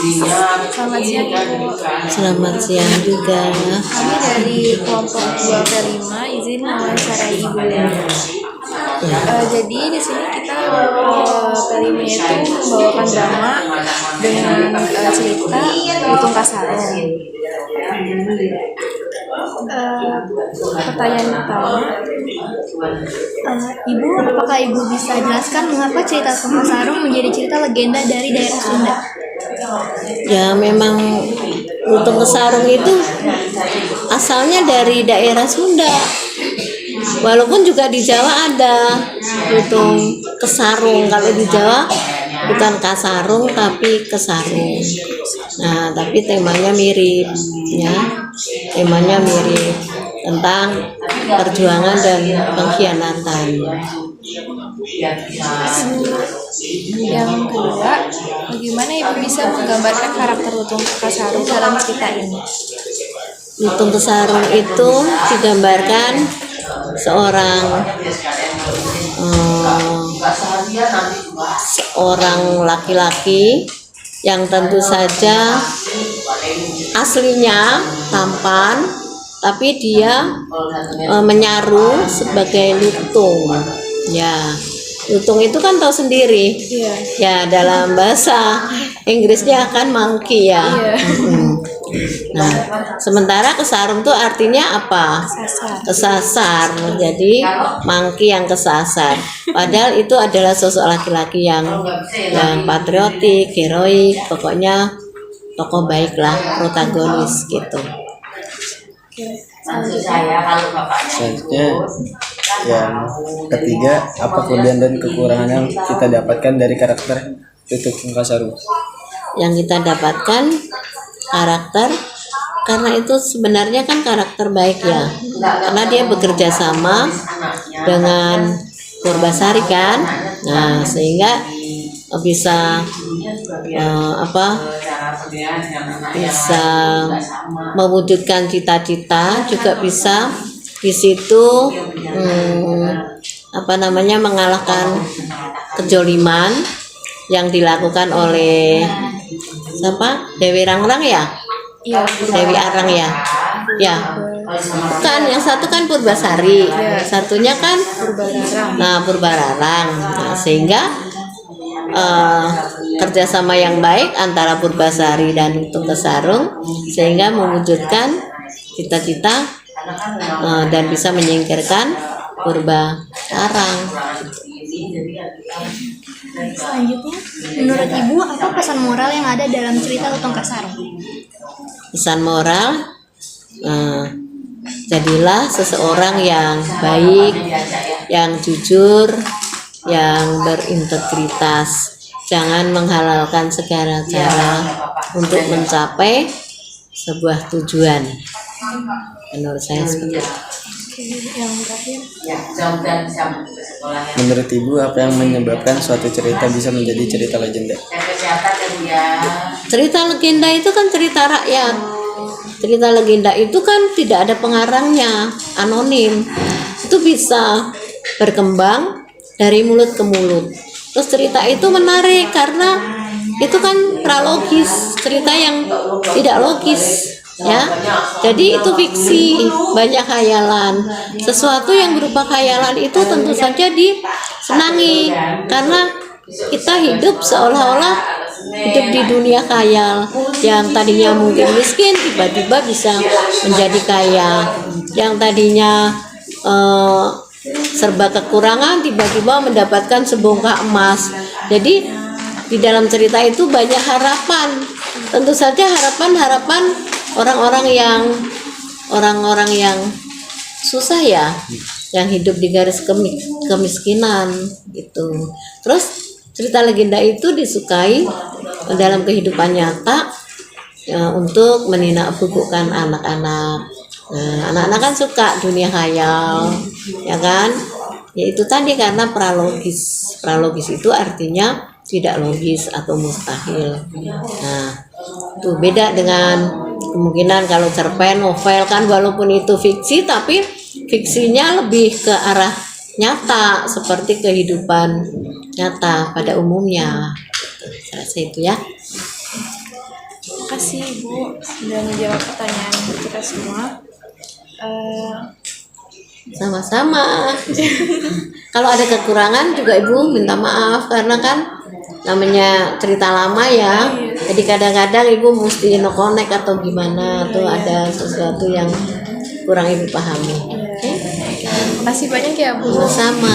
Selamat siang Ibu. Selamat siang juga. Kami dari kelompok 2P5 izin mewawancarai Ibu ya. Jadi di sini kita P5 itu membawakan drama dengan cerita Lutung Kasarung. Pertanyaan pertama, Ibu, apakah Ibu bisa jelaskan mengapa cerita Lutung Kasarung menjadi cerita legenda dari daerah Sunda? Ya memang Lutung Kasarung itu asalnya dari daerah Sunda. Walaupun juga di Jawa ada Lutung Kesarung. Kalau di Jawa bukan Kasarung tapi Kesarung. Nah, tapi temanya mirip ya. Temanya mirip tentang perjuangan dan pengkhianatan. Yang kedua, bagaimana Ibu bisa menggambarkan karakter Lutung Kasarung dalam cerita ini? Lutung Kasarung itu digambarkan seorang laki-laki yang tentu saja aslinya tampan, tapi dia menyaru sebagai lutung. Ya, lutung itu kan tahu sendiri. Ya, dalam bahasa Inggrisnya kan monkey ya. Nah, sementara kesarung tuh artinya apa? Kesasar. Jadi monkey yang kesasar. Padahal itu adalah sosok laki-laki yang patriotik, heroik, pokoknya tokoh baik lah, protagonis gitu. Selanjutnya yang ketiga, apa kelebihan dan kekurangan yang kita dapatkan dari karakter Lutung Kasarung? Yang kita dapatkan karakter, karena itu sebenarnya kan karakter baik ya, karena dia bekerja sama dengan Purbasari kan. Nah, sehingga bisa bisa mewujudkan cita-cita, juga bisa di situ mengalahkan kejoliman yang dilakukan oleh siapa? Dewi Rangrang ya? Iya, Dewi Arang ya? Ya. Kan yang satu kan Purbasari, satunya kan Purbararang. Nah, sehingga kerjasama yang baik antara Purbasari dan Lutung Kasarung sehingga mewujudkan cita-cita dan bisa menyingkirkan Purbararang. Selanjutnya, menurut Ibu, apa pesan moral yang ada dalam cerita Lutung Kasarung? Pesan moral, jadilah seseorang yang baik, yang jujur, yang berintegritas. Jangan menghalalkan segala cara untuk mencapai sebuah tujuan. Menurut saya seperti itu. Yang terakhir, Menurut Ibu, apa yang menyebabkan suatu cerita bisa menjadi cerita legenda? Cerita legenda itu kan cerita rakyat. Cerita legenda itu kan tidak ada pengarangnya, anonim. Itu bisa berkembang dari mulut ke mulut. Terus cerita itu menarik karena itu kan pralogis, cerita yang tidak logis ya. Jadi itu fiksi, banyak khayalan. Sesuatu yang berupa khayalan itu tentu saja disenangi karena kita hidup seolah-olah hidup di dunia khayal. Yang tadinya mungkin miskin tiba-tiba bisa menjadi kaya, yang tadinya serba kekurangan tiba-tiba mendapatkan sebongkah emas. Jadi di dalam cerita itu banyak harapan. Tentu saja harapan orang-orang yang susah ya, yang hidup di garis kemiskinan gitu. Terus cerita legenda itu disukai dalam kehidupan nyata untuk menindaklanjuti anak-anak. Anak-anak kan suka dunia khayal, ya kan? Ya itu tadi karena pralogis. Pralogis itu artinya tidak logis atau mustahil. Nah, itu beda dengan kemungkinan kalau cerpen, novel kan walaupun itu fiksi tapi fiksinya lebih ke arah nyata seperti kehidupan nyata pada umumnya. Saya rasa itu ya. Makasih Ibu sudah menjawab pertanyaan kita semua. Sama-sama. Kalau ada kekurangan juga Ibu minta maaf karena kan namanya cerita lama ya. Jadi kadang-kadang Ibu mesti no connect atau gimana tuh ada sesuatu yang kurang Ibu pahami. Oke. Makasih banyak ya Bu. Sama-sama.